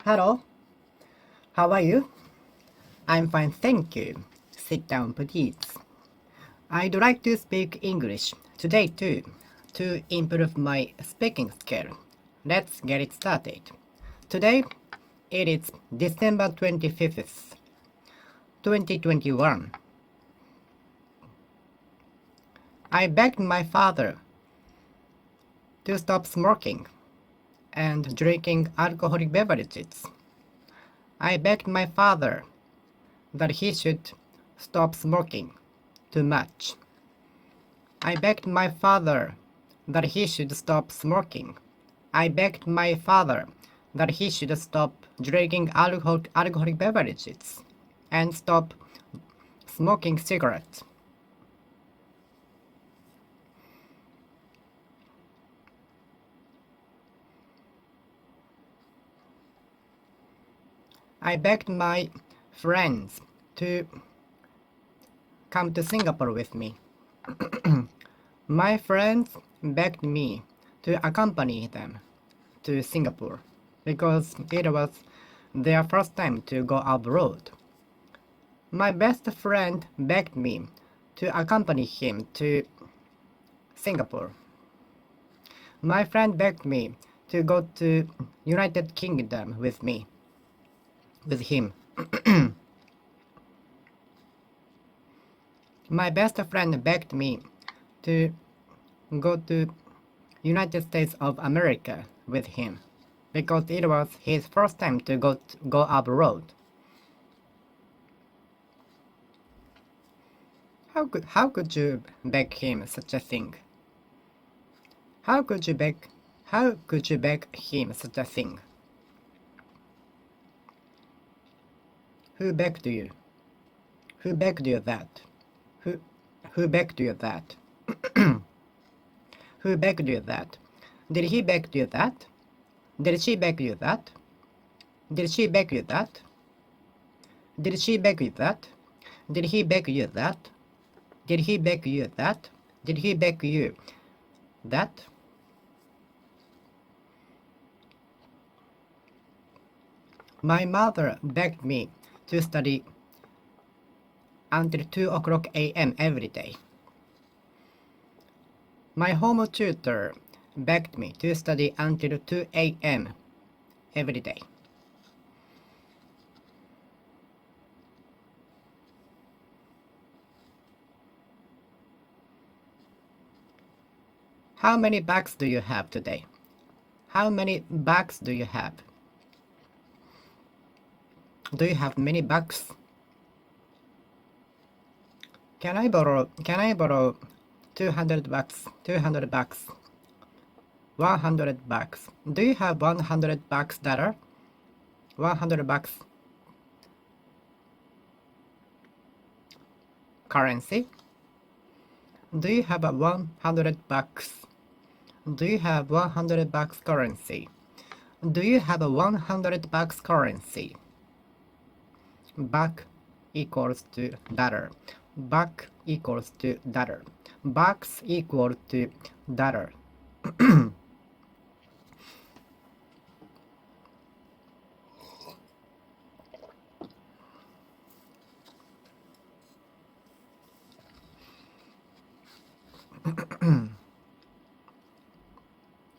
Hello, how are you? I'm fine, thank you. Sit down, please. I'd like to speak English today too, to improve my speaking skill. Let's get it started. Today, it is December 25th, 2021. I begged my father to stop smoking and drinking alcoholic beverages. I begged my father that he should stop smoking too much. I begged my father that he should stop smoking. I begged my father that he should stop drinking alcoholic beverages and stop smoking cigarettes. I begged my friends to come to Singapore with me. My friends begged me to accompany them to Singapore because it was their first time to go abroad. My best friend begged me to accompany him to Singapore. My friend begged me to go to United Kingdom with him. My best friend begged me to go to United States of America with him because it was his first time to go abroad. How could you beg him such a thing? How could you beg him such a thing? Who begged you? Who begged you that? Who begged you that? Who begged you that? Did he beg you that? Did she beg you that? Did she beg you that? Did she beg you that? Did he beg you that? Did he beg you that? Did he beg you that? My mother begged me to study until 2 o'clock a.m. every day. My home tutor begged me to study until 2 a.m. every day. How many bags do you have today? How many bags do you have? Do you have many bags? Can I borrow 200 bucks? 200 bucks. 100 bucks. Do you have 100 bucks dollar? 100 bucks currency? Do you have a 100 bucks? Do you have 100 bucks currency? Do you have a 100 bucks currency? Buck equals to dollar. Buck equals to dollar. Bucks equal to dollar.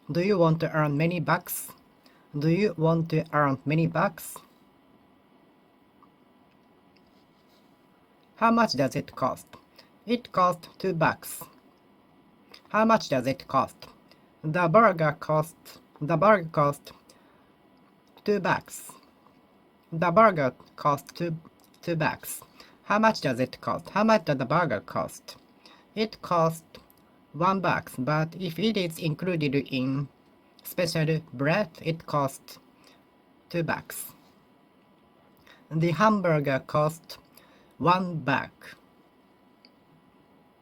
Do you want to earn many bucks? Do you want to earn many bucks? How much does it cost? It costs $2. How much does it cost? The burger costs $2. The burger costs two bucks. How much does it cost? How much does the burger cost? It costs $1, but if it is included in special bread, it costs $2. The hamburger costs $1.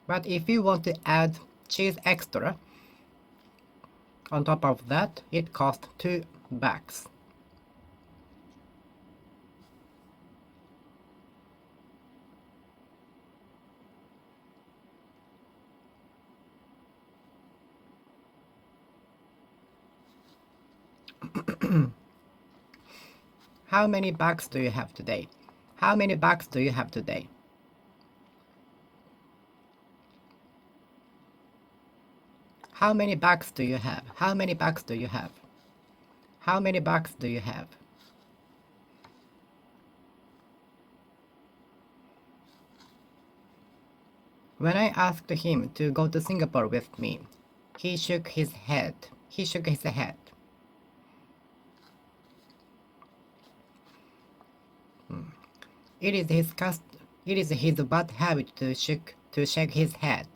But if you want to add cheese extra on top of that, it costs $2. How many bags do you have today? How many bags do you have today? How many bags do you have? How many bags do you have? How many bags do you have? When I asked him to go to Singapore with me, he shook his head. He shook his head. It is his bad habit to shake his head.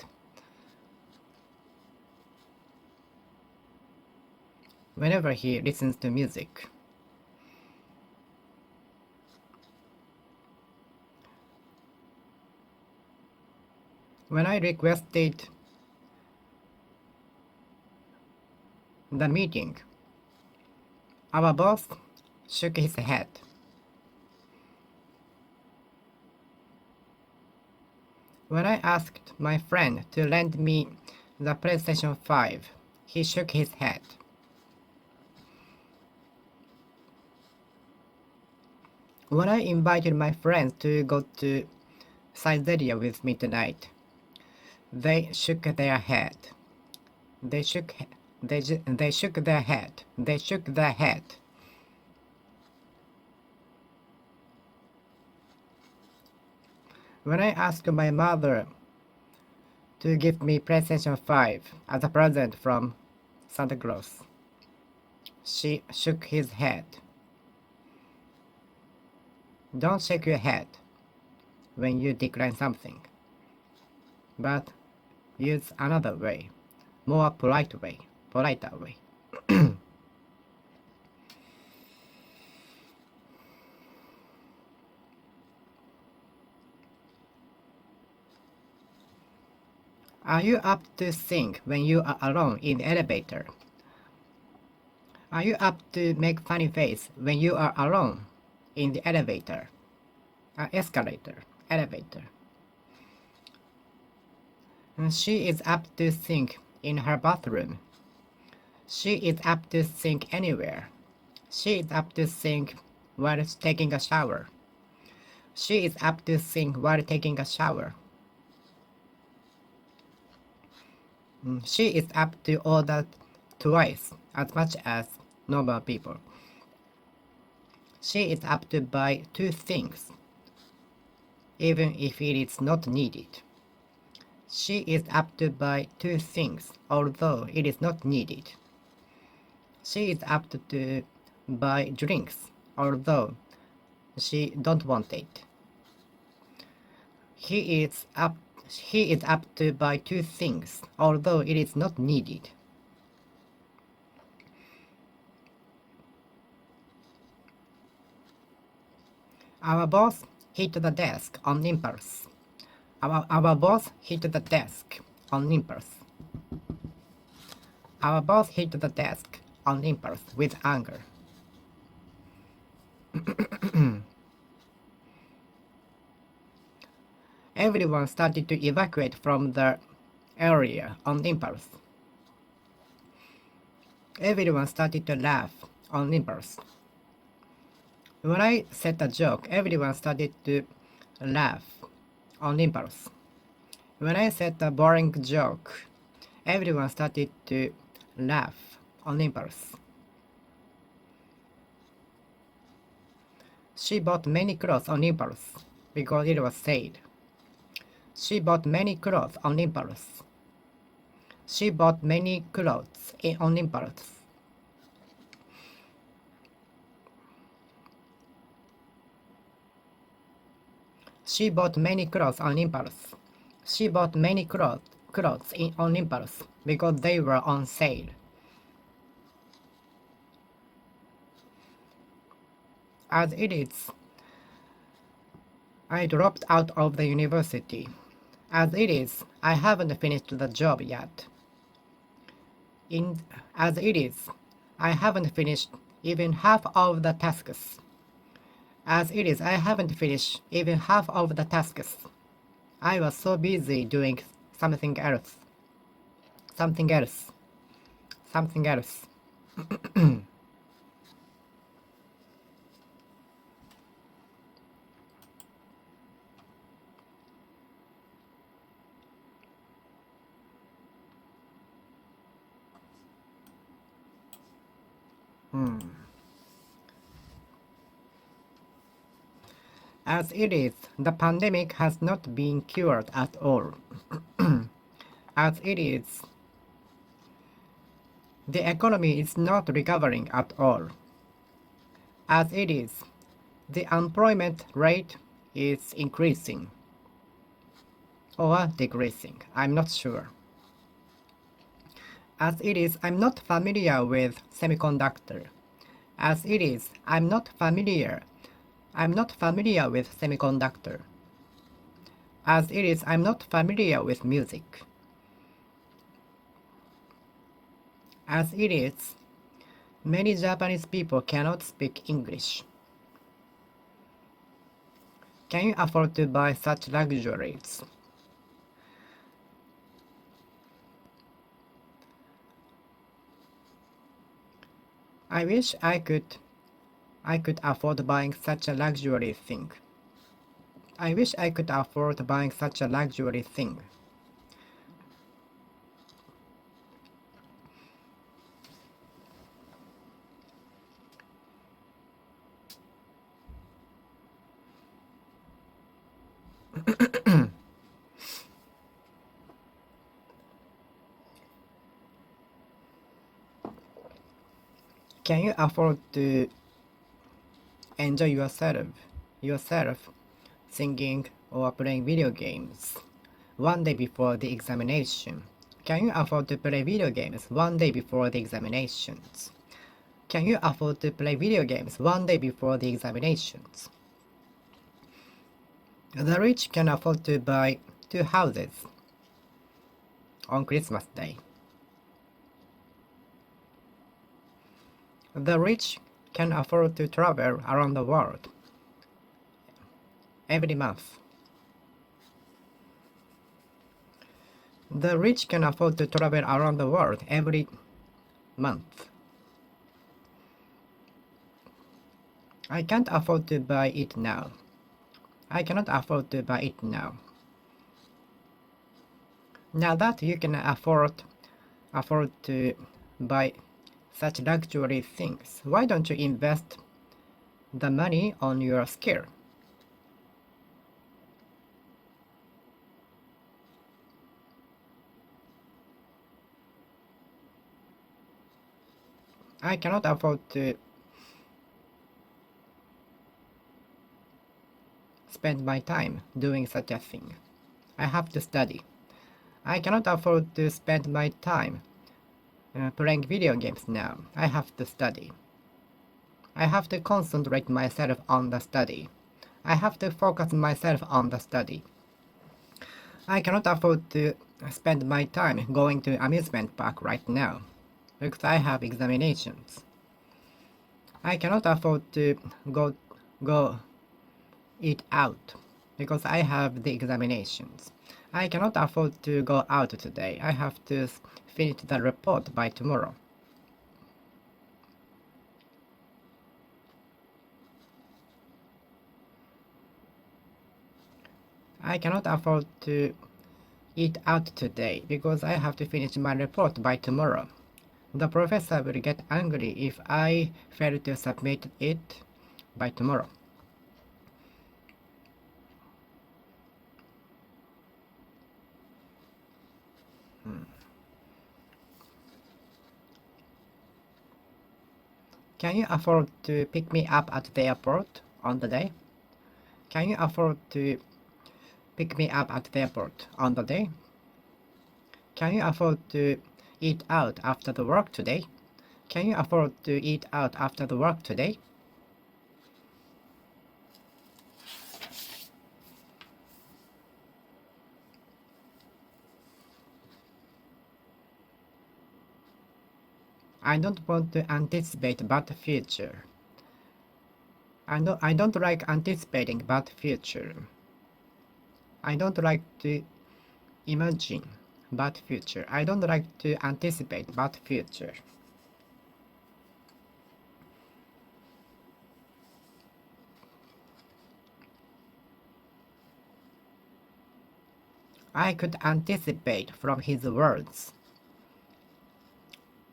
Whenever he listens to music. When I requested the meeting, our boss shook his head. When I asked my friend to lend me the PlayStation 5, he shook his head. When I invited my friends to go to Siberia with me tonight, they shook their head. They shook their head. They shook their head. When I asked my mother to give me PlayStation 5 as a present from Santa Claus, she shook his head. Don't shake your head when you decline something, but use another way, more politer way. Are you apt to think when you are alone in the elevator? Are you apt to make funny face when you are alone in the elevator? Elevator. And she is apt to think in her bathroom. She is apt to think anywhere. She is apt to think while taking a shower. She is apt to think while taking a shower. She is apt to order twice as much as normal people. She is apt to buy two things, even if it is not needed. She is apt to buy two things, although it is not needed. She is apt to buy drinks, although she don't want it. He is apt to buy two things, although it is not needed. Our boss hit the desk on impulse. Our boss hit the desk on impulse. Our boss hit the desk on impulse with anger. Everyone started to evacuate from the area on impulse. Everyone started to laugh on impulse. When I said a joke, everyone started to laugh on impulse. When I said a boring joke, everyone started to laugh on impulse. She bought many clothes on impulse because it was sale. She bought many clothes on impulse. She bought many clothes on impulse. She bought many clothes on impulse. She bought many clothes on impulse because they were on sale. As it is, I dropped out of the university. As it is, I haven't finished the job yet. As it is, I haven't finished even half of the tasks. As it is, I haven't finished even half of the tasks. I was so busy doing something else. Something else. Something else. As it is, the pandemic has not been cured at all. As it is, the economy is not recovering at all. As it is, the unemployment rate is increasing or decreasing. I'm not sure. As it is, I'm not familiar with semiconductor. As it is, I'm not familiar with semiconductor. As it is, I'm not familiar with music. As it is, many Japanese people cannot speak English. Can you afford to buy such luxuries? I wish I could afford buying such a luxury thing. I wish I could afford buying such a luxury thing. Can you afford to enjoy yourself singing or playing video games one day before the examination? Can you afford to play video games one day before the examinations? Can you afford to play video games one day before the examinations? The rich can afford to buy 2 houses on Christmas Day. The rich can afford to travel around the world every month. The rich can afford to travel around the world every month. I can't afford to buy it now. I cannot afford to buy it now. Now that you can afford to buy such luxury things, why don't you invest the money on your skill? I cannot afford to spend my time doing such a thing. I have to study. I cannot afford to spend my time playing video games now. I have to study. I have to concentrate myself on the study. I have to focus myself on the study. I cannot afford to spend my time going to amusement park right now because I have examinations. I cannot afford to go eat out because I have the examinations. I cannot afford to go out today. I have to finish the report by tomorrow. I cannot afford to eat out today because I have to finish my report by tomorrow. The professor will get angry if I fail to submit it by tomorrow. Can you afford to pick me up at the airport on the day? Can you afford to pick me up at the airport on the day? Can you afford to eat out after the work today? Can you afford to eat out after the work today? I don't want to anticipate bad future. I don't like anticipating bad future. I don't like to imagine bad future. I don't like to anticipate bad future. I could anticipate from his words.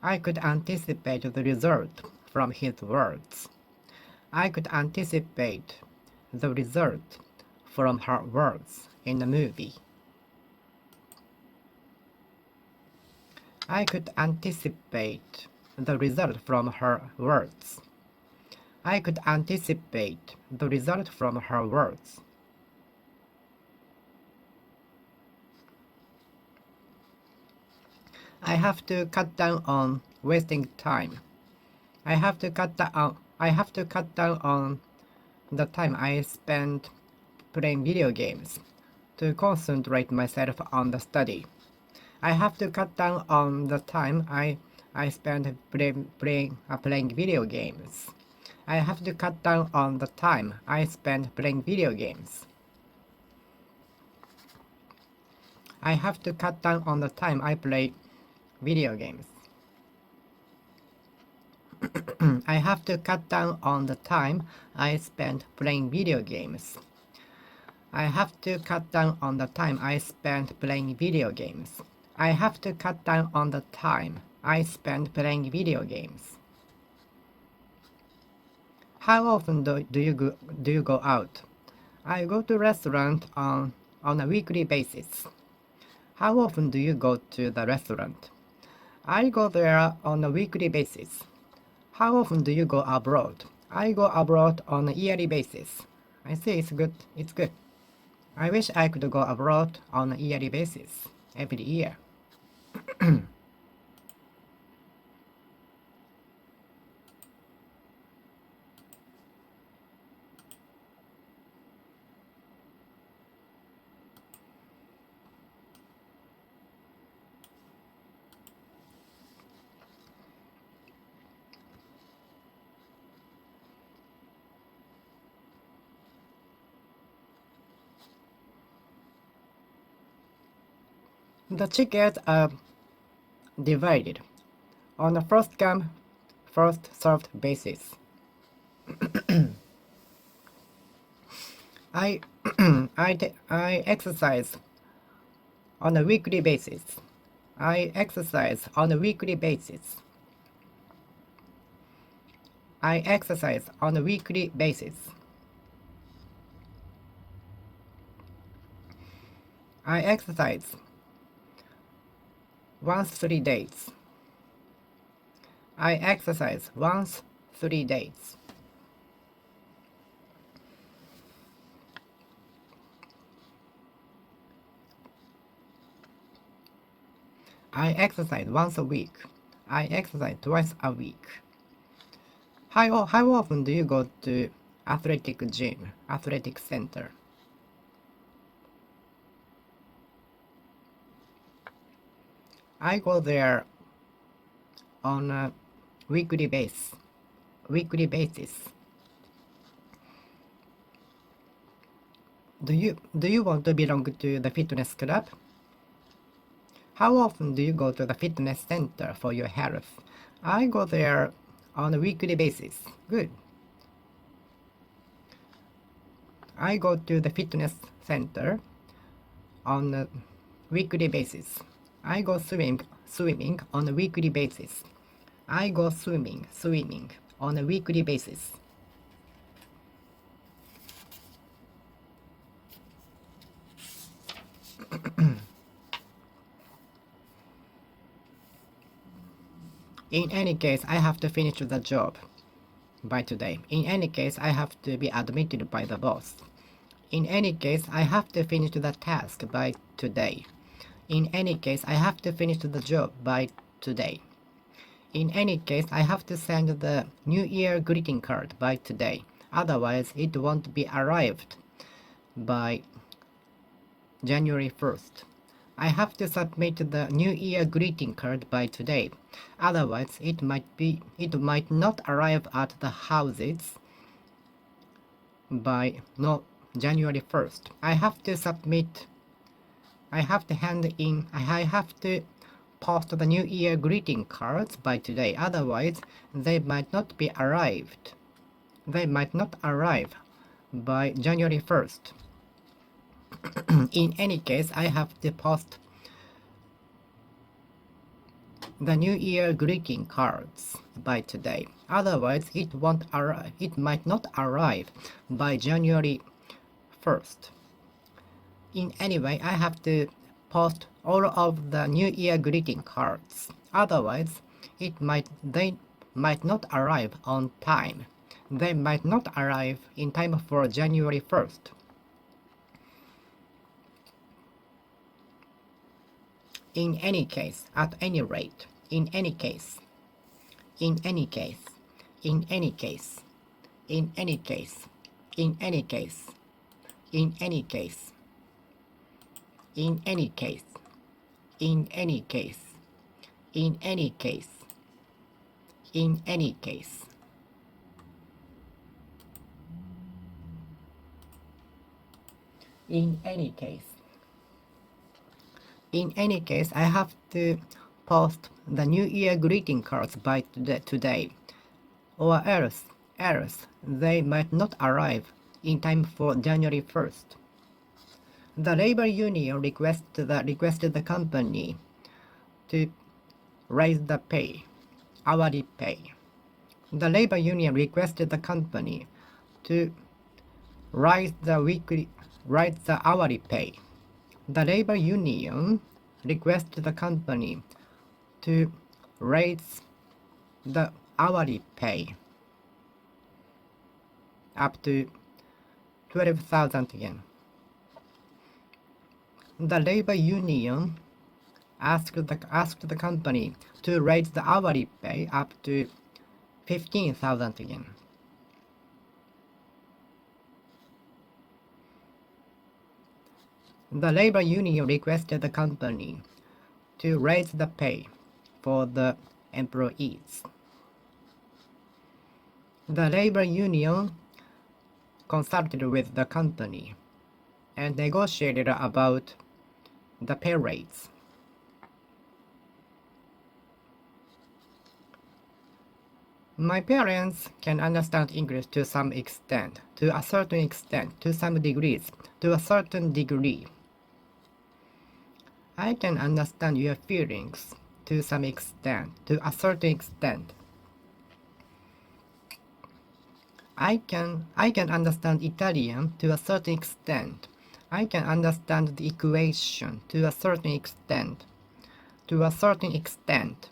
I could anticipate the result from his words. I could anticipate the result from her words in the movie. I could anticipate the result from her words. I could anticipate the result from her words. I have to cut down on wasting time. I have to cut down on the time I spend playing video games to concentrate myself on the study. I have to cut down on the time I spend playing video games. I have to cut down on the time I spend playing video games. I have to cut down on the time I play video games. I have to cut down on the time I spend playing video games. I have to cut down on the time I spend playing video games. I have to cut down on the time I spend playing video games. How often do you go out? I go to restaurant on a weekly basis. How often do you go to the restaurant? I go there on a weekly basis. How often do you go abroad? I go abroad on a yearly basis. I see, it's good. It's good. I wish I could go abroad on a yearly basis every year. The tickets are divided on a first come, first served basis. I I exercise on a weekly basis. I exercise on a weekly basis. I exercise on a weekly basis. I exercise once 3 days. I exercise once 3 days. I exercise once a week. I exercise twice a week. How often do you go to athletic gym, athletic center? I go there on a weekly basis. Do you want to belong to the fitness club? How often do you go to the fitness center for your health? I go there on a weekly basis. Good. I go to the fitness center on a weekly basis. I go swimming on a weekly basis. I go swimming on a weekly basis. In any case, I have to finish the job by today. In any case, I have to be admitted by the boss. In any case, I have to finish the task by today. In any case, I have to finish the job by today. In any case, I have to send the New Year greeting card by today. Otherwise, it won't be arrived by January 1st. I have to submit the New Year greeting card by today. Otherwise, it might not arrive at the houses by January 1st. I have to post the New Year greeting cards by today. Otherwise, they might not be arrived. They might not arrive by January 1st. In any case, I have to post the New Year greeting cards by today. Otherwise, it might not arrive by January 1st. In any way, I have to post all of the New Year greeting cards. Otherwise, they might not arrive on time. They might not arrive in time for January 1st. In any case, at any rate, in any case, in any case, in any case, in any case, in any case, in any case, in any case, in any case, in any case, in any case. In any case. In any case, I have to post the New Year greeting cards by today, or else they might not arrive in time for January 1st. The labor union requested the company to raise the pay, hourly pay. The labor union requested the company to raise the hourly pay. The labor union requested the company to raise the hourly pay up to 12,000 yen. The labor union asked the company to raise the hourly pay up to 15,000 yen. The labor union requested the company to raise the pay for the employees. The labor union consulted with the company and negotiated about the pay rates. My parents can understand English to some extent, to a certain extent, to some degrees, to a certain degree. I can understand your feelings to some extent, to a certain extent. I can understand Italian to a certain extent. I can understand the equation to a certain extent. To a certain extent.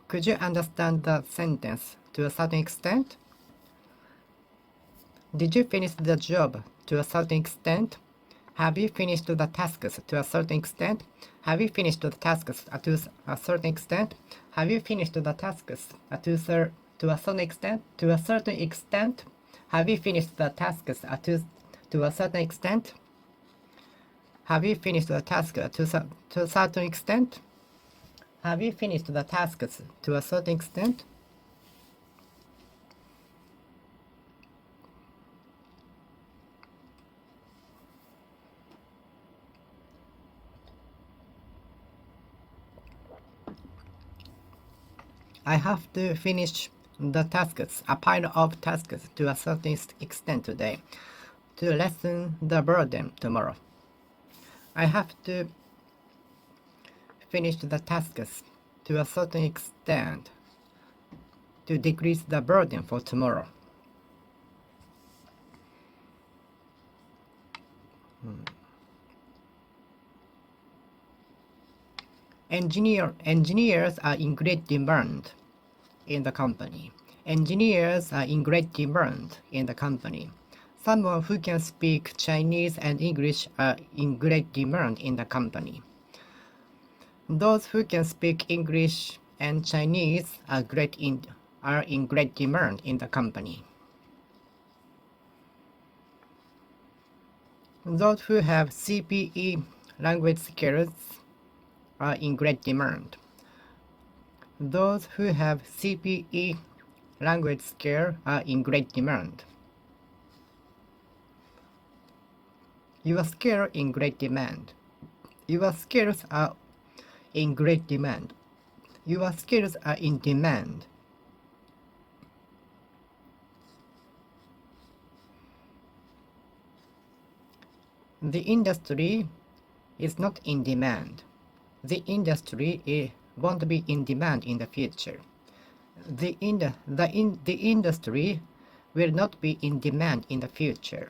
Could you understand the sentence to a certain extent? Did you finish the job to a certain extent? Have you finished the tasks to a certain extent? Have you finished the tasks to a certain extent? Have you finished the tasks to a certain extent? To a certain extent? Have you finished the tasks to a certain extent? Have you finished the task to a certain extent? Have you finished the tasks to a certain extent? I have to finish the tasks, a pile of tasks to a certain extent today, to lessen the burden tomorrow. I have to finish the tasks to a certain extent to decrease the burden for tomorrow. Engineers are in great demand in the company. Engineers are in great demand in the company. Someone who can speak Chinese and English are in great demand in the company. Those who can speak English and Chinese are in great demand in the company. Those who have CPE language skills are in great demand. Those who have CPE language skill are in great demand. Your skill in great demand. Your skills are in great demand. Your skills are in demand. The industry is not in demand. The industry won't be in demand in the future. The industry will not be in demand in the future.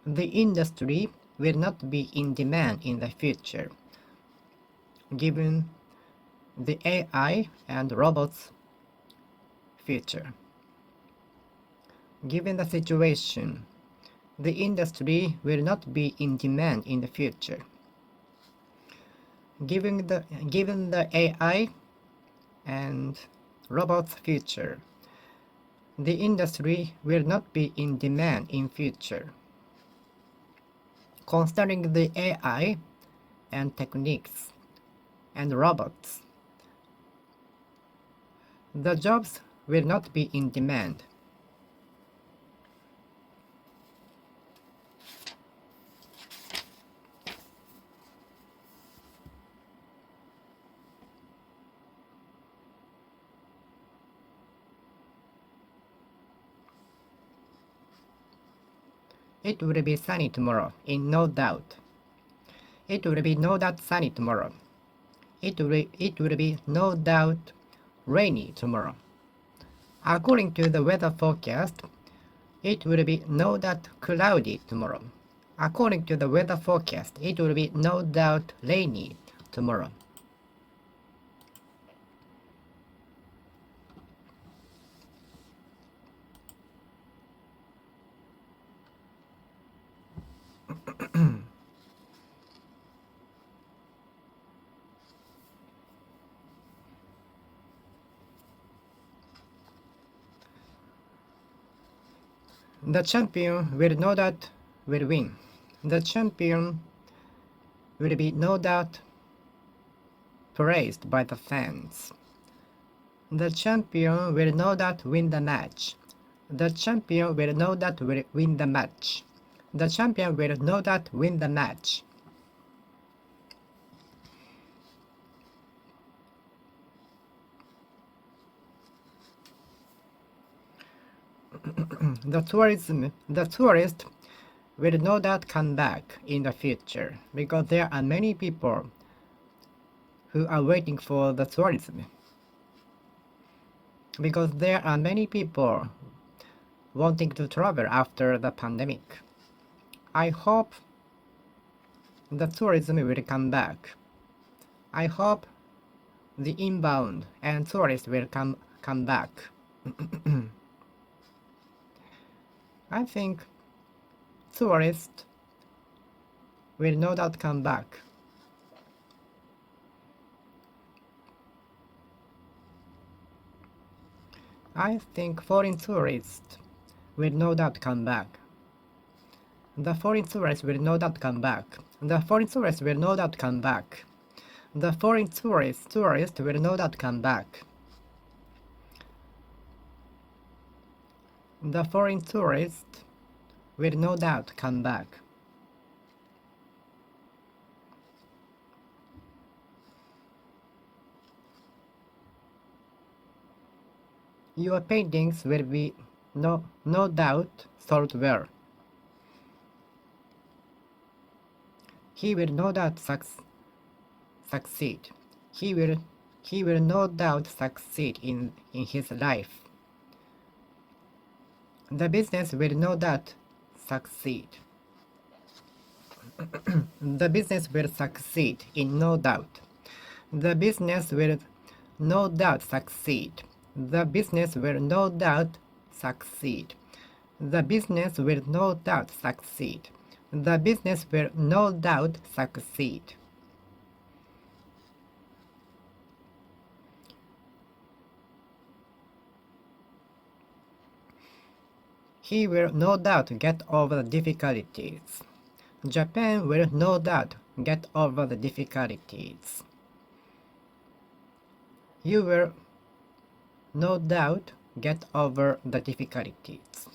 The industry will not be in demand in the future, given the AI and robots future. Given the situation, the industry will not be in demand in the future. Given the AI and robots future, the industry will not be in demand in future. Concerning the AI and techniques and robots, the jobs will not be in demand. It will be sunny tomorrow, in no doubt. It will be no doubt sunny tomorrow. It will be no doubt rainy tomorrow. According to the weather forecast, it will be no doubt cloudy tomorrow. According to the weather forecast, it will be no doubt rainy tomorrow. The champion will no doubt will win. The champion will be no doubt praised by the fans. The champion will no doubt win the match. The champion will no doubt win the match. The champion will no doubt win the match. The tourist will no doubt come back in the future because there are many people who are waiting for the tourism. Because there are many people wanting to travel after the pandemic. I hope the tourism will come back. I hope the inbound and tourists will come back. I think tourists will no doubt come back. I think foreign tourists will no doubt come back. The foreign tourists will no doubt come back. The foreign tourists will no doubt come back. The foreign tourists will no doubt come back. The foreign tourists will no doubt come back. Your paintings will be no doubt sold well. He will no doubt succeed. He will no doubt succeed in his life. The business will no doubt succeed. The business will succeed in no doubt. The business will no doubt succeed. The business will no doubt succeed. The business will no doubt succeed. The business will no doubt succeed. He will no doubt get over the difficulties. Japan will no doubt get over the difficulties. You will no doubt get over the difficulties.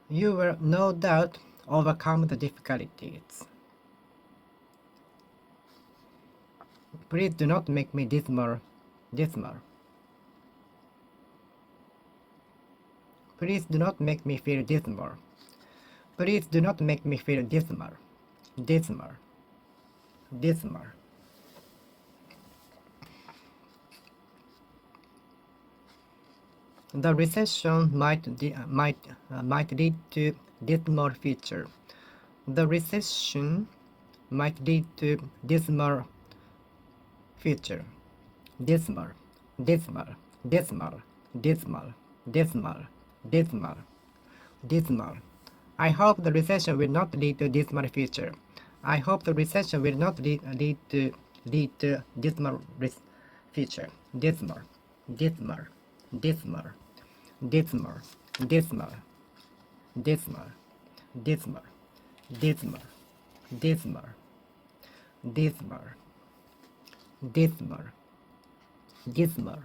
You will no doubt overcome the difficulties. Please do not make me dismal. Please do not make me feel dismal. Please do not make me feel dismal. dismal, dismal. The recession might lead to dismal future. The recession might lead to dismal future. Dismal, dismal, dismal, dismal, dismal, dismal, dismal. I hope the recession will not lead to dismal future. I hope the recession will not lead to dismal future. Dismal, dismal, dismal, dismal, dismal, dismal, dismal, dismal, dismal, dismal, dismal, dismal,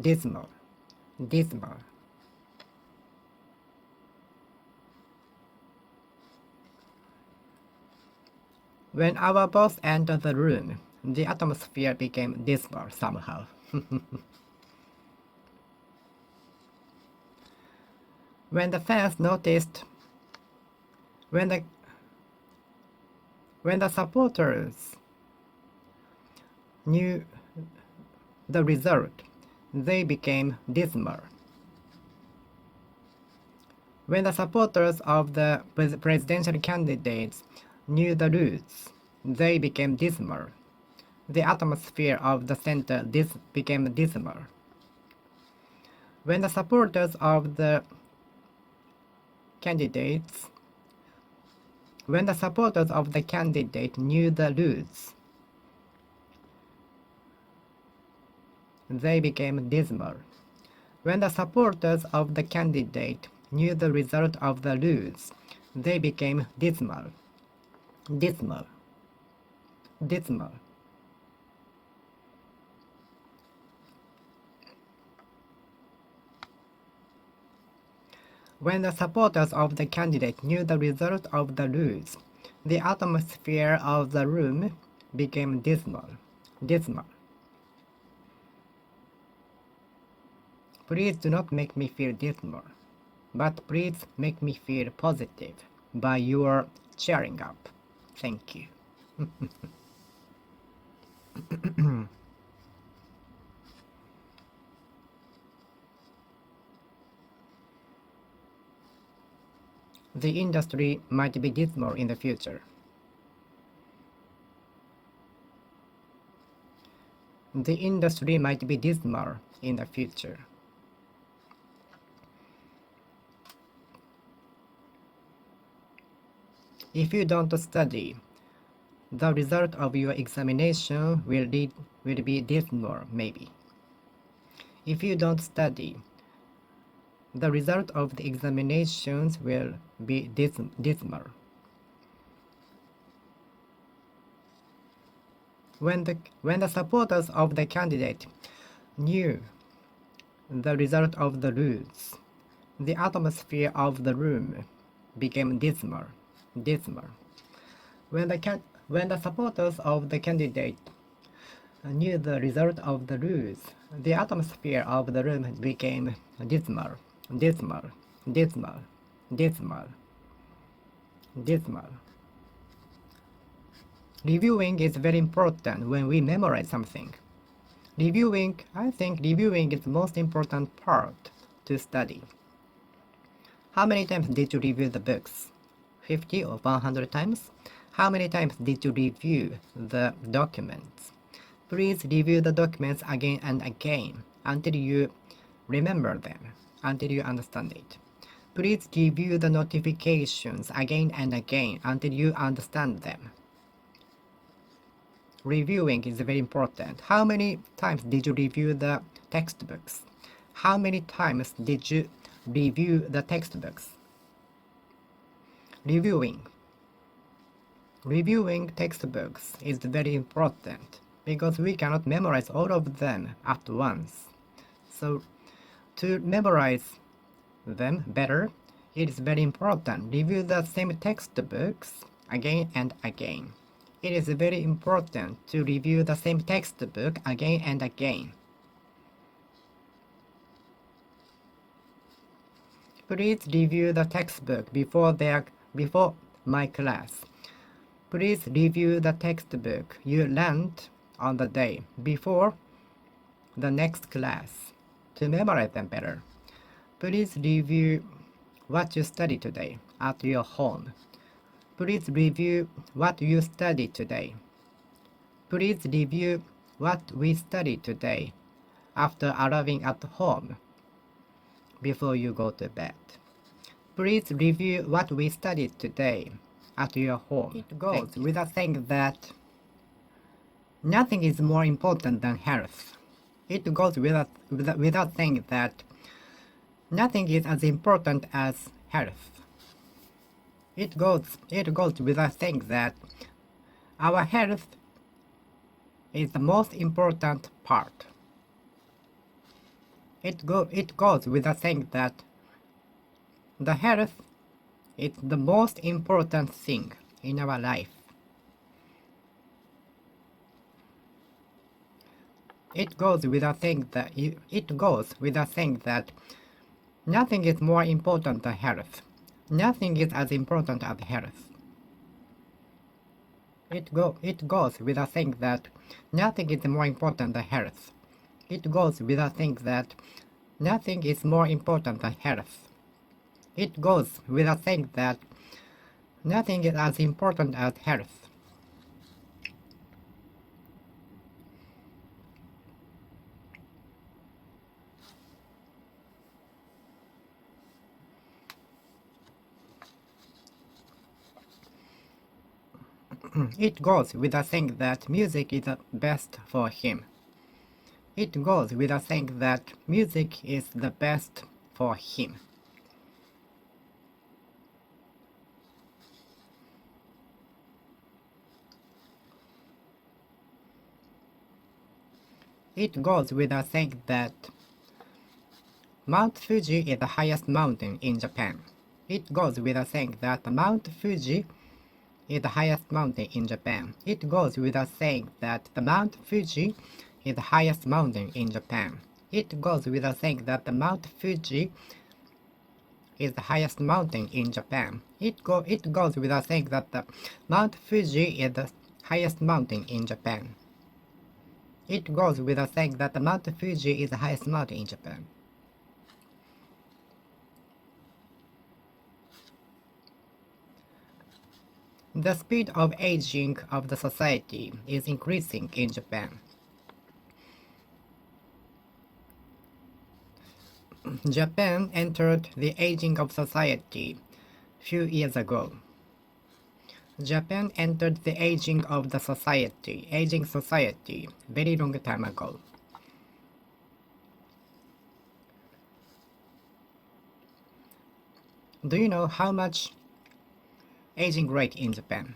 dismal, dismal. When our boss entered the room, the atmosphere became dismal somehow. When the fans noticed, when the supporters knew the result, they became dismal. When the supporters of the presidential candidates knew the rules, they became dismal. The atmosphere of the center became dismal. When the supporters of the candidates When the supporters of the candidate knew the rules, they became dismal. When the supporters of the candidate knew the result of the rules, they became dismal. Dismal. Dismal. When the supporters of the candidate knew the result of the rules, the atmosphere of the room became dismal. Dismal. Please do not make me feel dismal, but please make me feel positive by your cheering up. Thank you. The industry might be dismal in the future. The industry might be dismal in the future. If you don't study, the result of your examination will be dismal, maybe. If you don't study, the result of the examinations will be dismal. When the supporters of the candidate knew the result of the rules, the atmosphere of the room became dismal. Dismal. When the supporters of the candidate knew the result of the rules, the atmosphere of the room became dismal. Dismal. Dismal. Dismal. Dismal. Reviewing is very important when we memorize something. I think reviewing is the most important part to study. How many times did you review the books? 50 or 100 times? How many times did you review the documents? Please review the documents again and again until you remember them, until you understand it. Please review the notifications again and again until you understand them. Reviewing is very important. How many times did you review the textbooks? How many times did you review the textbooks? Reviewing textbooks is very important because we cannot memorize all of them at once. So to memorize them better, it is very important. Review the same textbooks again and again. It is very important to review the same textbook again and again. Please review the textbook before my class. Please review the textbook you learned on the day before the next class to memorize them better. Please review what you studied today at your home. Please review what you studied today. Please review what we studied today after arriving at home before you go to bed. Please review what we studied today at your home. It goes without saying that nothing is more important than health. It goes without saying that nothing is as important as health. It goes without saying that our health is the most important part. It goes without saying that the health is the most important thing in our life. It goes without saying that nothing is more important than health. Nothing is as important as health. It goes without saying that nothing is more important than health. It goes without saying that nothing is more important than health. It goes without saying that nothing is as important as health. It goes without saying that music is the best for him. It goes without saying that music is the best for him. It goes without saying that Mount Fuji is the highest mountain in Japan. It goes without saying that Mount Fuji is the highest mountain in Japan. It goes without saying that the Mount Fuji is the highest mountain in Japan. It goes without saying that the Mount Fuji is the highest mountain in Japan. It goes without saying that the Mount Fuji is the highest mountain in Japan. It goes without saying that the Mount Fuji is the highest mountain in Japan. The speed of aging of the society is increasing in Japan. Japan entered the aging of society few years ago. Japan entered the aging society very long time ago. Do you know how much aging rate in Japan?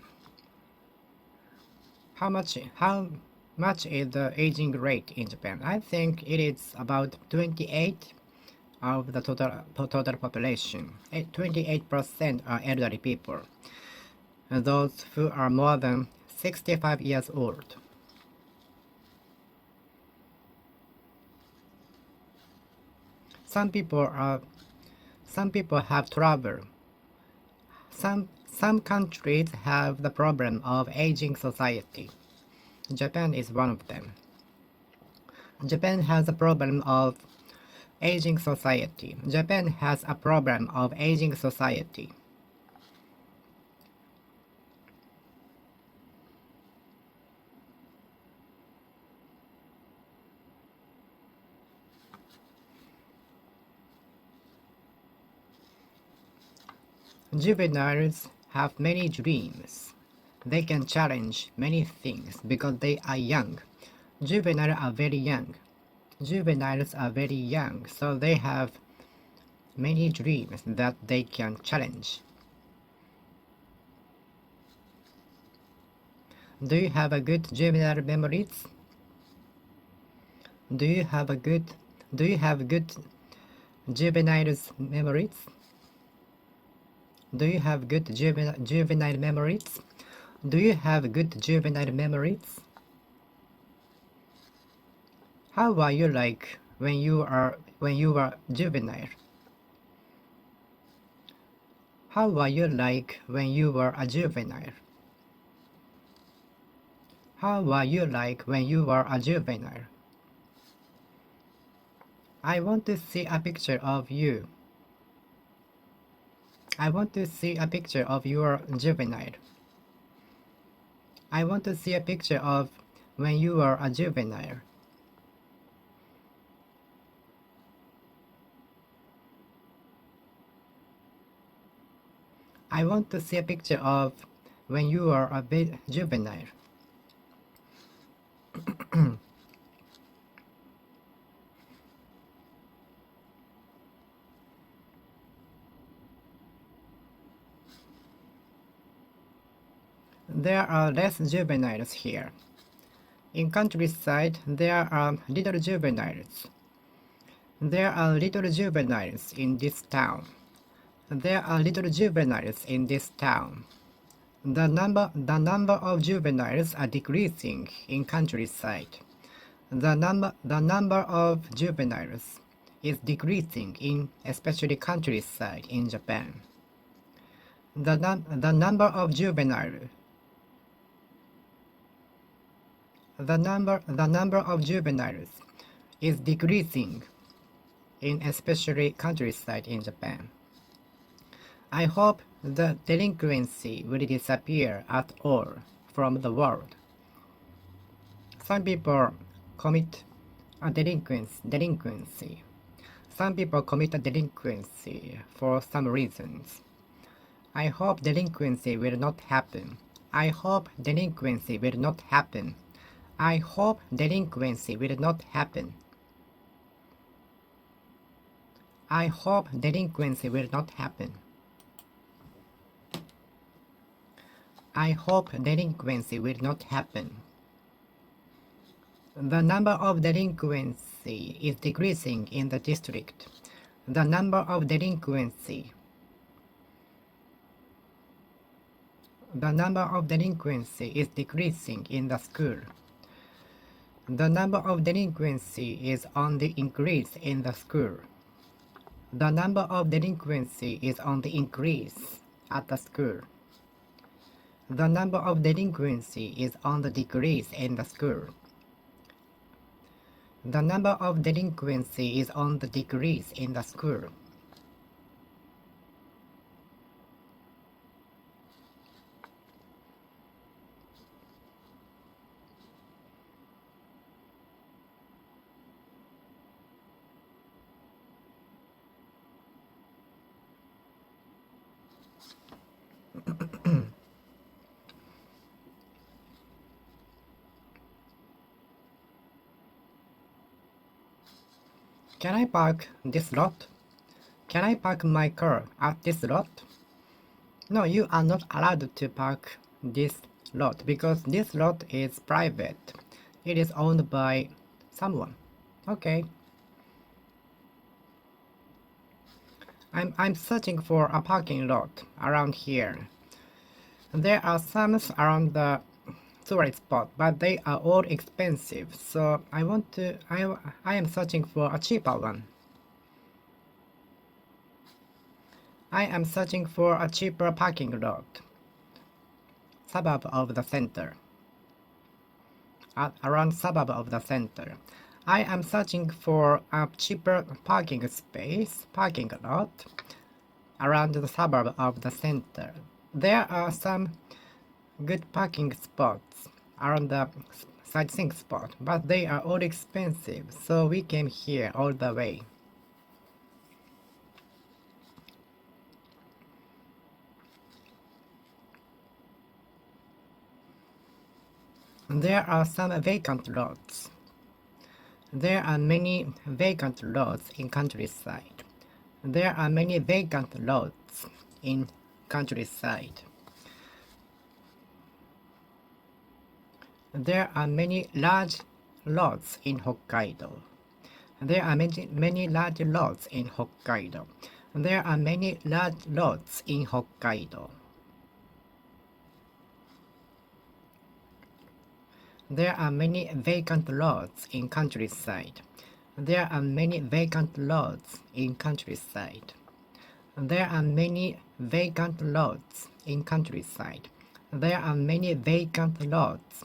How much is the aging rate in Japan? I think it is about 28 of the total population. 28% are elderly people, those who are more than 65 years old. Some people have trouble. Some countries have the problem of aging society. Japan is one of them. Japan has a problem of aging society. Japan has a problem of aging society. Juveniles have many dreams. They can challenge many things because they are young. Juveniles are very young. Juveniles are very young, so they have many dreams that they can challenge. Do you have a good juvenile memories? Do you have good juveniles memories? Do you have good juvenile memories? Do you have good juvenile memories? How were you like when you were juvenile? How were you like when you were a juvenile? How were you like when you were a juvenile? I want to see a picture of you. I want to see a picture of your juvenile. I want to see a picture of when you were a juvenile. I want to see a picture of when you were a juvenile. There are less juveniles here. In countryside, there are little juveniles. There are little juveniles in this town. There are little juveniles in this town. The number of juveniles are decreasing in countryside. The number of juveniles is decreasing in especially countryside in Japan. The number of juveniles is decreasing in especially countryside in Japan. I hope the delinquency will disappear at all from the world. Some people commit a delinquency. Some people commit a delinquency for some reasons. I hope delinquency will not happen. I hope delinquency will not happen. I hope delinquency will not happen. I hope delinquency will not happen. I hope delinquency will not happen. The number of delinquency is decreasing in the district. The number of delinquency is decreasing in the school. The number of delinquency is on the increase in the school. The number of delinquency is on the increase at the school. The number of delinquency is on the decrease in the school. The number of delinquency is on the decrease in the school. Can I park this lot? Can I park my car at this lot? No, you are not allowed to park this lot because this lot is private. It is owned by someone. Okay. I'm searching for a parking lot around here. There are some around the tourist spot, but they are all expensive. So I am searching for a cheaper one. I am searching for a cheaper parking lot. Suburb of the center. Around suburb of the center. I am searching for a cheaper parking lot around the suburb of the center. There are some good parking spots around the sightseeing spot, but they are all expensive, so we came here all the way. There are some vacant lots. There are many vacant lots in countryside. There are many vacant lots in countryside. There are many large lots in Hokkaido. There are many large lots in Hokkaido. There are many large lots in Hokkaido. There are many vacant lots in countryside. There are many vacant lots in countryside. There are many vacant lots in countryside. There are many vacant lots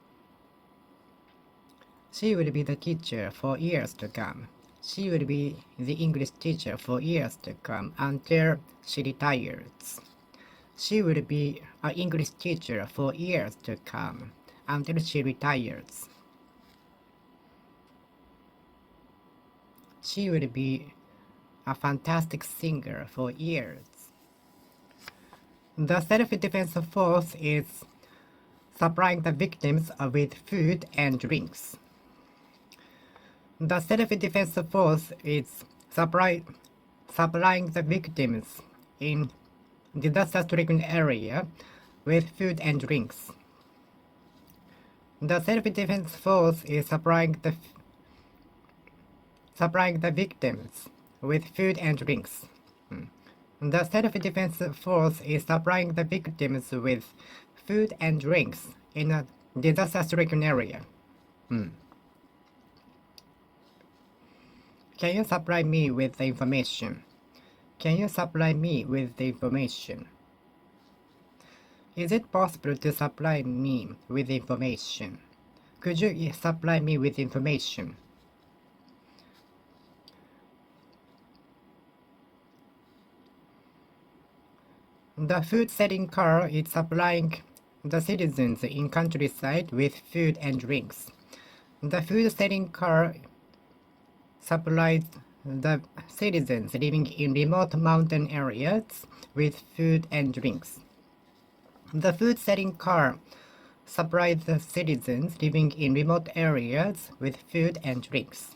She will be the teacher for years to come. She will be the English teacher for years to come until she retires. She will be an English teacher for years to come until she retires. She will be a fantastic singer for years. The self-defense force is supplying the victims with food and drinks. The self-defense force is supplying the victims in disaster-stricken area with food and drinks. The self-defense force is supplying the victims with food and drinks. The self-defense force is supplying the victims with food and drinks in a disaster-stricken area. Can you supply me with the information? Can you supply me with the information? Is it possible to supply me with information? Could you supply me with information? The food-selling car is supplying the citizens in countryside with food and drinks. The food-selling car supplies the citizens living in remote mountain areas with food and drinks. The food-selling car supplies the citizens living in remote areas with food and drinks.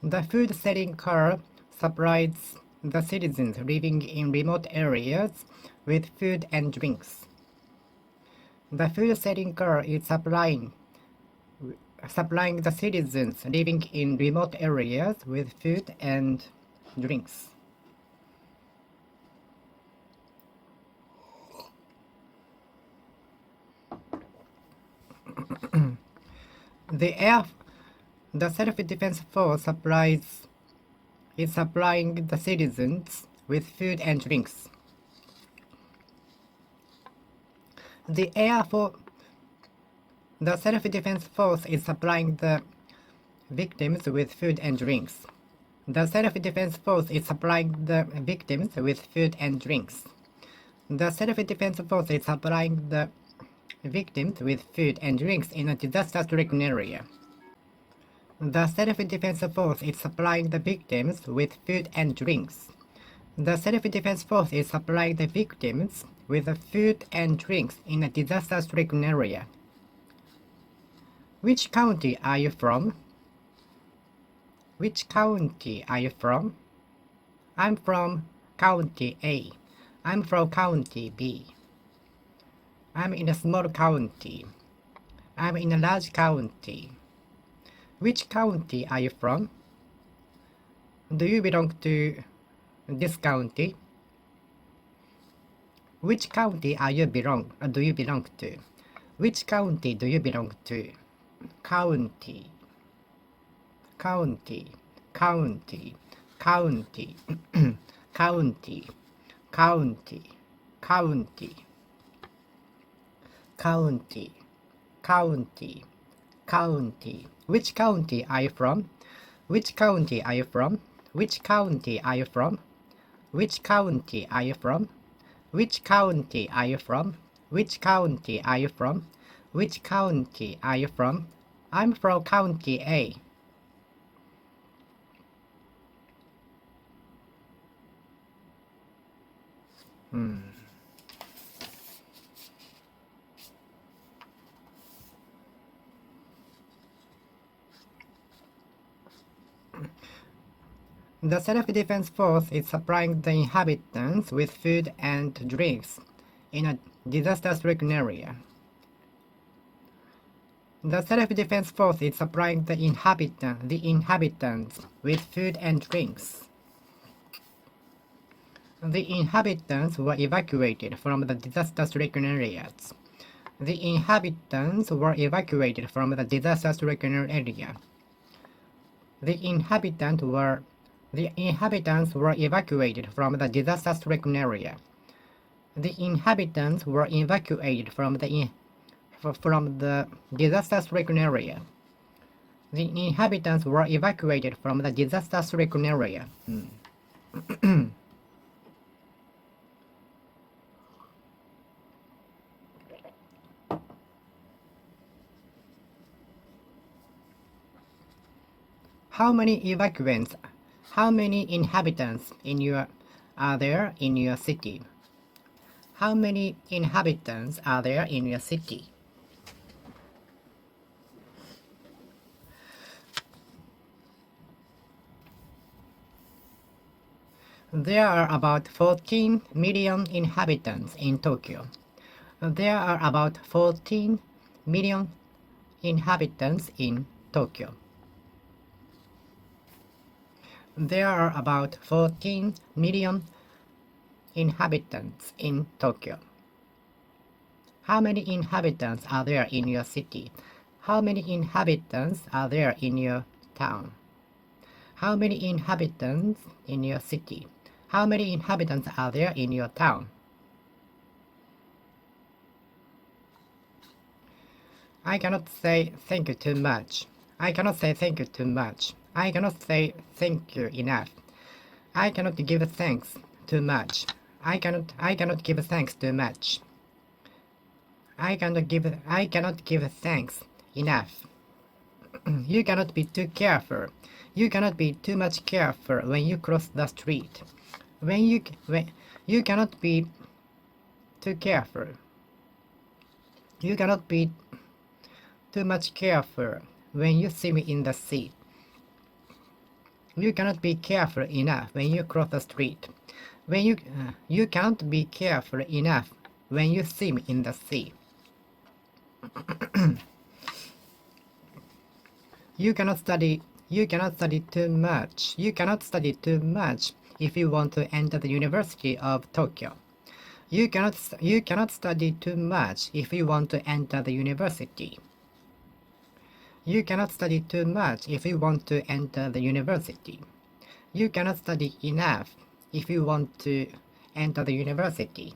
The food-selling car supplies the citizens living in remote areas with food and drinks. The food-selling car is supplying the citizens living in remote areas with food and drinks. The self-defense force is supplying the citizens with food and drinks. The self-defense force is supplying the victims with food and drinks. The self-defense force is supplying the victims with food and drinks. The self-defense force is supplying the victims with food and drinks in a disaster-stricken area. The self-defense force is supplying the victims with food and drinks. The self-defense force is supplying the victims with food and drinks in a disaster-stricken area. Which county are you from? Which county are you from? I'm from County A. I'm from County B. I'm in a small county. I'm in a large county. Which county are you from? Do you belong to this county? Which county do you belong to? Which county do you belong to? County, county, county, county, county, county, county, county, county, county. Which county are you from? Which county are you from? Which county are you from? Which county are you from? Which county are you from? Which county are you from? Which county are you from? I'm from County A. The self-defense force is supplying the inhabitants with food and drinks in a disaster-stricken area. The self-defense force is supplying the inhabitants with food and drinks. The inhabitants were evacuated from the disaster-stricken areas. The inhabitants were evacuated from the disaster-stricken area. The inhabitants were The inhabitants were evacuated from the disaster-stricken area. The inhabitants were evacuated from the disaster-stricken area. The inhabitants were evacuated from the disaster-stricken area. How many evacuants, how many inhabitants are there in your city? How many inhabitants are there in your city? There are about 14 million inhabitants in Tokyo. There are about 14 million inhabitants in Tokyo. There are about 14 million inhabitants in Tokyo. How many inhabitants are there in your city? How many inhabitants are there in your town? How many inhabitants in your city? How many inhabitants are there in your town? I cannot say thank you too much. I cannot say thank you too much. I cannot say thank you enough. I cannot give thanks too much. I cannot give thanks too much. I cannot give thanks enough. You cannot be too careful. You cannot be too much careful when you cross the street. You cannot be too careful. You cannot be too much careful when you swim in the sea. You cannot be careful enough when you cross the street. You can't be careful enough when you swim in the sea. You cannot study too much. You cannot study too much if you want to enter the University of Tokyo. You cannot study too much if you want to enter the university. You cannot study too much if you want to enter the university. You cannot study enough if you want to enter the university.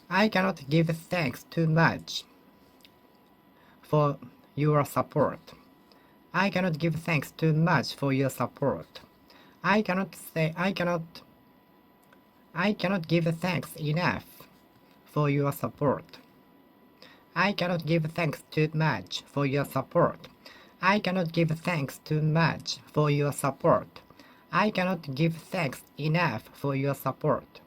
I cannot give thanks too much for your support. I cannot give thanks too much for your support. I cannot give thanks enough for your support. I cannot give thanks too much for your support. I cannot give thanks too much for your support. I cannot give thanks enough for your support.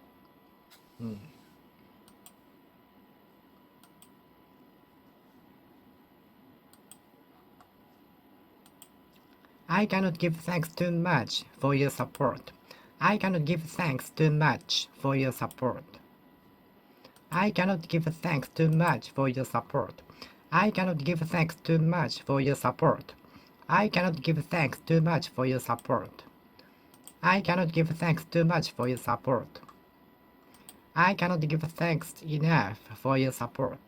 I cannot give thanks too much for your support. I cannot give thanks too much for your support. I cannot give thanks too much for your support. I cannot give thanks too much for your support. I cannot give thanks too much for your support. I cannot give thanks too much for your support. I cannot give thanks enough for your support.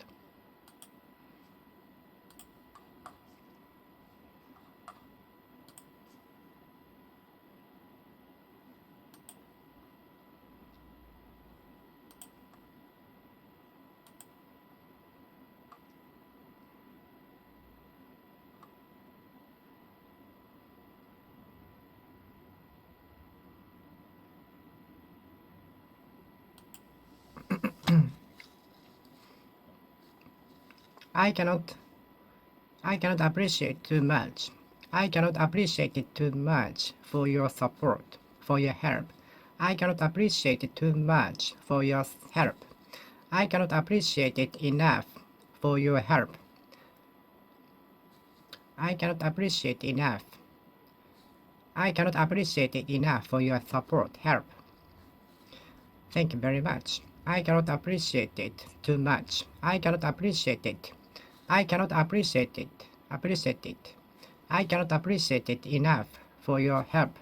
I cannot appreciate too much. I cannot appreciate it too much for your support, for your help. I cannot appreciate it too much for your help. I cannot appreciate it enough for your help. I cannot appreciate enough. I cannot appreciate it enough for your support, help. Thank you very much. I cannot appreciate it too much. I cannot appreciate it. I cannot appreciate it. I cannot appreciate it enough for your help.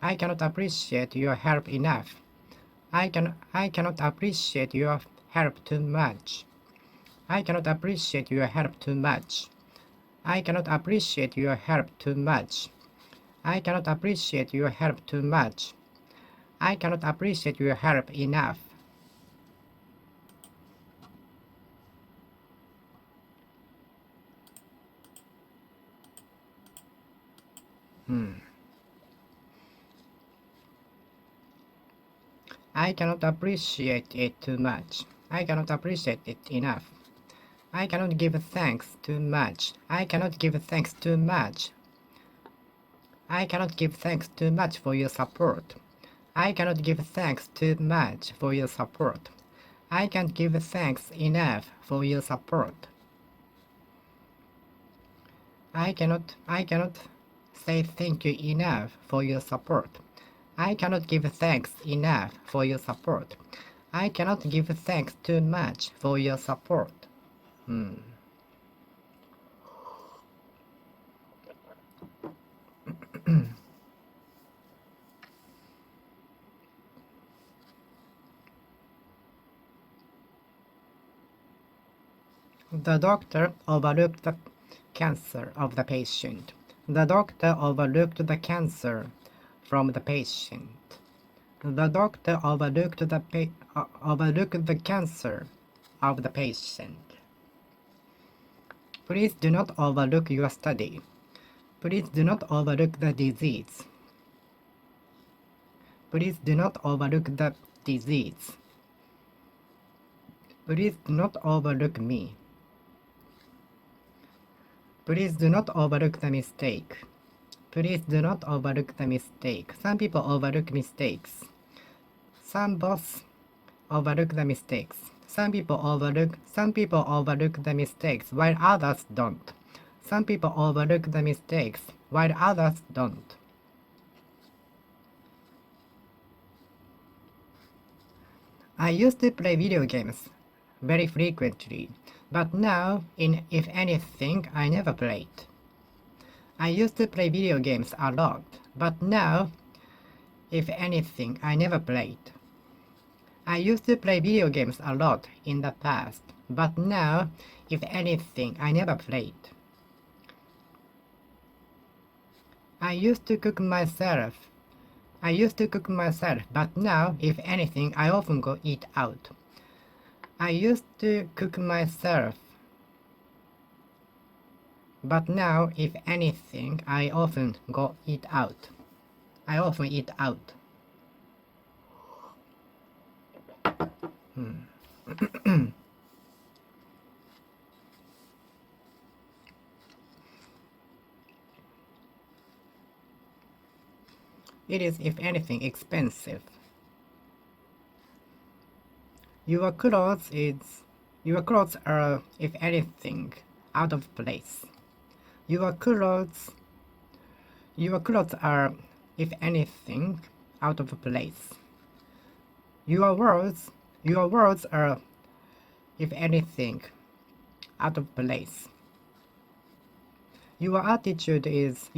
I cannot appreciate your help enough. I cannot appreciate your help too much. I cannot appreciate your help too much. I cannot appreciate your help too much. I cannot appreciate your help too much. I cannot appreciate your help enough. I cannot appreciate it too much. I cannot appreciate it enough. I cannot give thanks too much. I cannot give thanks too much. I cannot give thanks too much for your support. I cannot give thanks too much for your support. I can't give thanks enough for your support. I cannot say thank you enough for your support. I cannot give thanks enough for your support. I cannot give thanks too much for your support. The doctor overlooked the cancer of the patient. The doctor overlooked the cancer from the patient. The doctor overlooked the cancer of the patient. Please do not overlook your study. Please do not overlook the disease. Please do not overlook the disease. Please do not overlook me. Please do not overlook the mistake. Please do not overlook the mistake. Some people overlook mistakes. Some boss overlook the mistakes. Some people overlook the mistakes while others don't. Some people overlook the mistakes while others don't. I used to play video games very frequently, but now, if anything, I never played. I used to play video games a lot, but now, if anything, I never played. I used to play video games a lot in the past, but now, if anything, I never played. I used to cook myself, but now, if anything, I often go eat out. I used to cook myself, but now, if anything, I often go eat out. I often eat out. It is, if anything, expensive. Your clothes are, if anything, out of place. Your clothes are, if anything, out of place. Your words are, if anything, out of place. Your attitude is,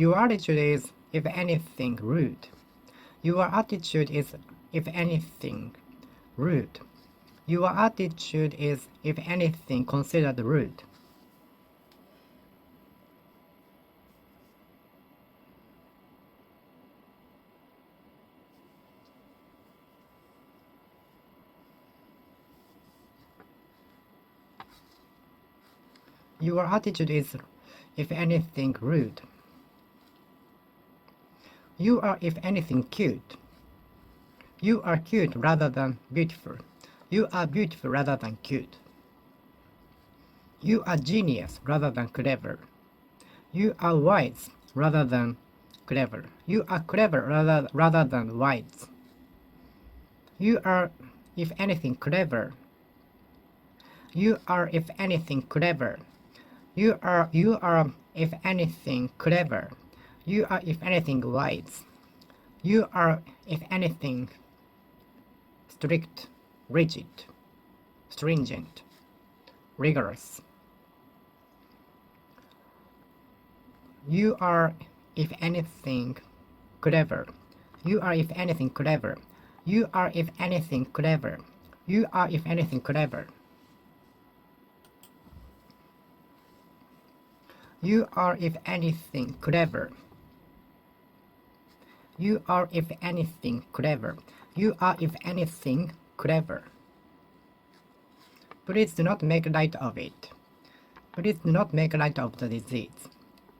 if anything, rude. Your attitude is, if anything, rude. Your attitude is, if anything, considered rude. Your attitude is, if anything, rude. You are, if anything, cute. You are cute rather than beautiful. You are beautiful rather than cute. You are genius rather than clever. You are wise rather than clever. You are clever rather than wise. You are, if anything, clever. You are, if anything, clever. You are, if anything, clever. You are, if anything, wise. You are, if anything, strict, rigid, stringent, rigorous. You are, if anything, clever. You are, if anything, clever. You are, if anything, clever. You are, if anything, clever. You are, if anything, clever. You are, if anything, clever. You are, if anything, clever. Please do not make light of it. Please do not make light of the disease.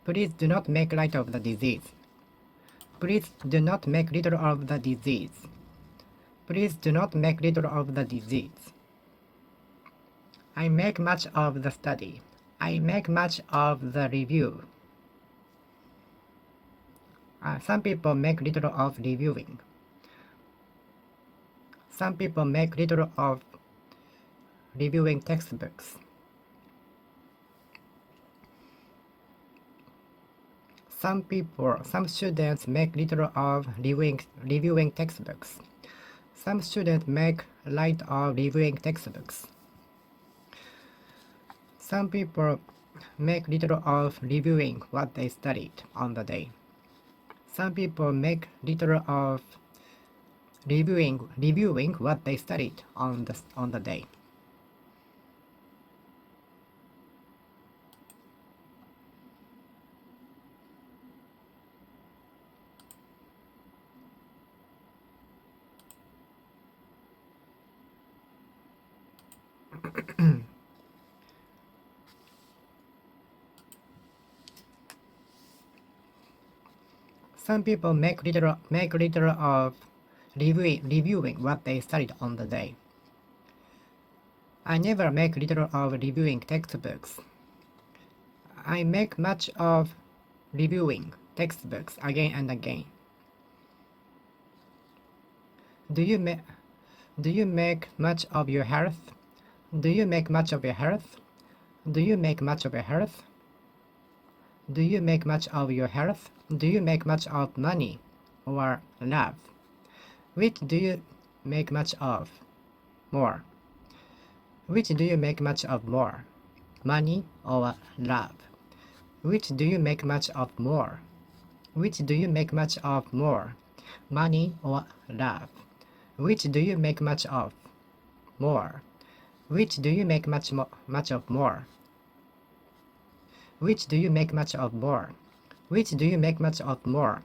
Please do not make light of the disease. Please do not make little of the disease. Please do not make little of the disease. I make much of the study. I make much of the review. Some people make little of reviewing. Some people make little of reviewing textbooks. Some students make little of reviewing textbooks. Some students make light of reviewing textbooks. Some people make little of reviewing what they studied on the day. Some people make little of reviewing what they studied on the day. Some people make little of reviewing what they studied on the day. I never make little of reviewing textbooks. I make much of reviewing textbooks again and again. Do you make much of your health? Do you make much of your health? Do you make much of your health? Do you make much of your health? Do you make much of money or love? Which do you make much of more? Which do you make much of more? Money or love? Which do you make much of more? Which do you make much of more? Money or love? Which do you make much of more? Which do you make much of more? Which do you make much of more? Which do you make much of more?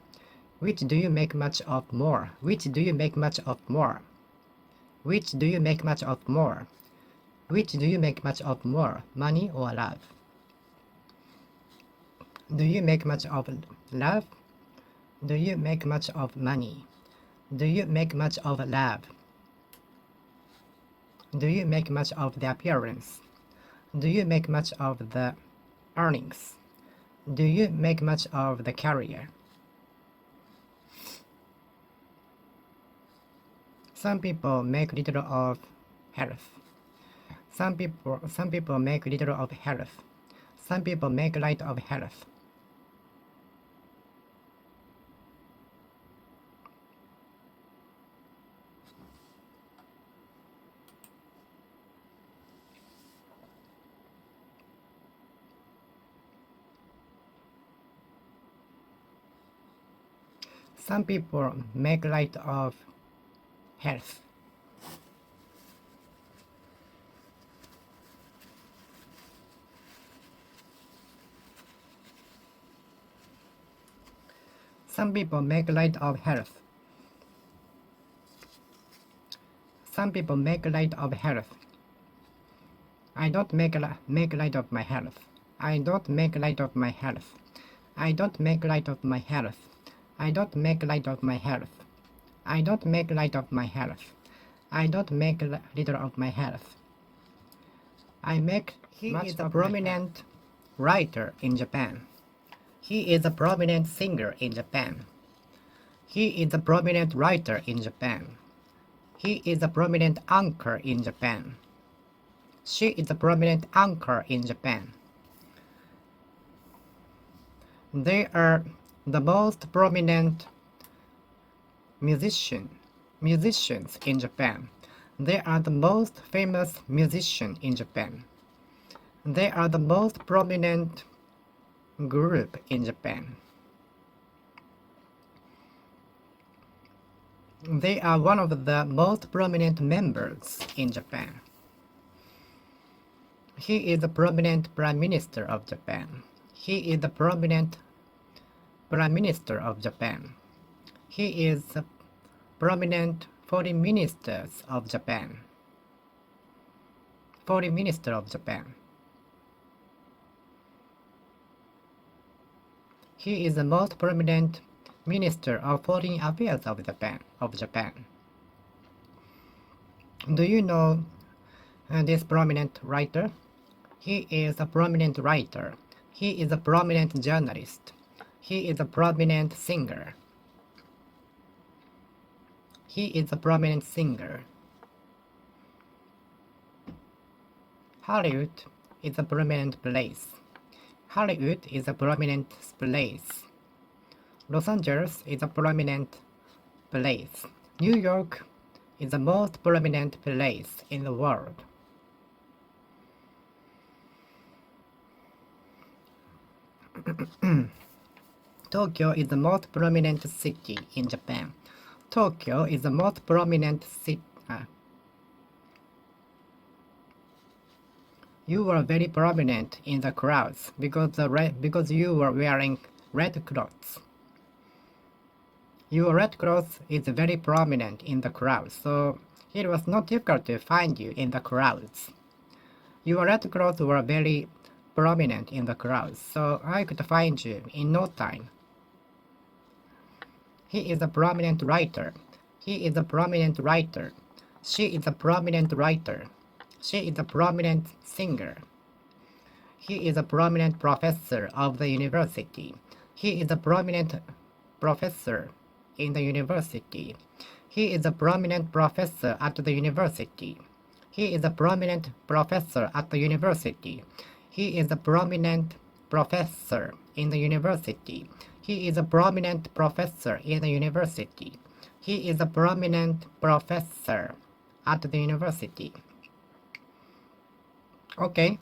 Which do you make much of more? Which do you make much of more? Which do you make much of more? Which do you make much of more? Money or love? Do you make much of love? Do you make much of money? Do you make much of love? Do you make much of the appearance? Do you make much of the earnings? Do you make much of the career? Some people make little of health. Some people make little of health. Some people make light of health. Some people make light of health. Some people make light of health. Some people make light of health. I don't make light of my health. I don't make light of my health. I don't make light of my health. I don't make light of my health. I don't make light of my health. I don't make little of my health. I make He is a prominent writer in Japan. He is a prominent singer in Japan. He is a prominent writer in Japan. He is a prominent anchor in Japan. She is a prominent anchor in Japan. They are the most prominent musicians in Japan. They are the most famous musician in Japan. They are the most prominent group in Japan. They are one of the most prominent members in Japan. He is the prominent Prime Minister of Japan. He is the prominent Prime Minister of Japan. He is the prominent Foreign Ministers of Japan. Foreign Minister of Japan. He is the most prominent Minister of Foreign Affairs of Japan. Do you know this prominent writer? He is a prominent writer. He is a prominent journalist. He is a prominent singer. He is a prominent singer. Hollywood is a prominent place. Hollywood is a prominent place. Los Angeles is a prominent place. New York is the most prominent place in the world. Tokyo is the most prominent city in Japan. Tokyo is the most prominent city. You were very prominent in the crowds because you were wearing red clothes. Your red clothes is very prominent in the crowd, so it was not difficult to find you in the crowds. Your red clothes were very prominent in the crowd, so I could find you in no time. He is a prominent writer. He is a prominent writer. She is a prominent writer. She is a prominent singer. He is a prominent professor of the university. He is a prominent professor in the university. He is a prominent professor at the university. He is a prominent professor at the university. He is a prominent professor in the university. He is a prominent professor in the university. He is a prominent professor at the university. Okay,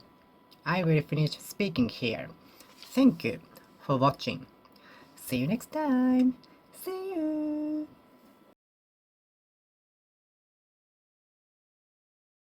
I will finish speaking here. Thank you for watching. See you next time.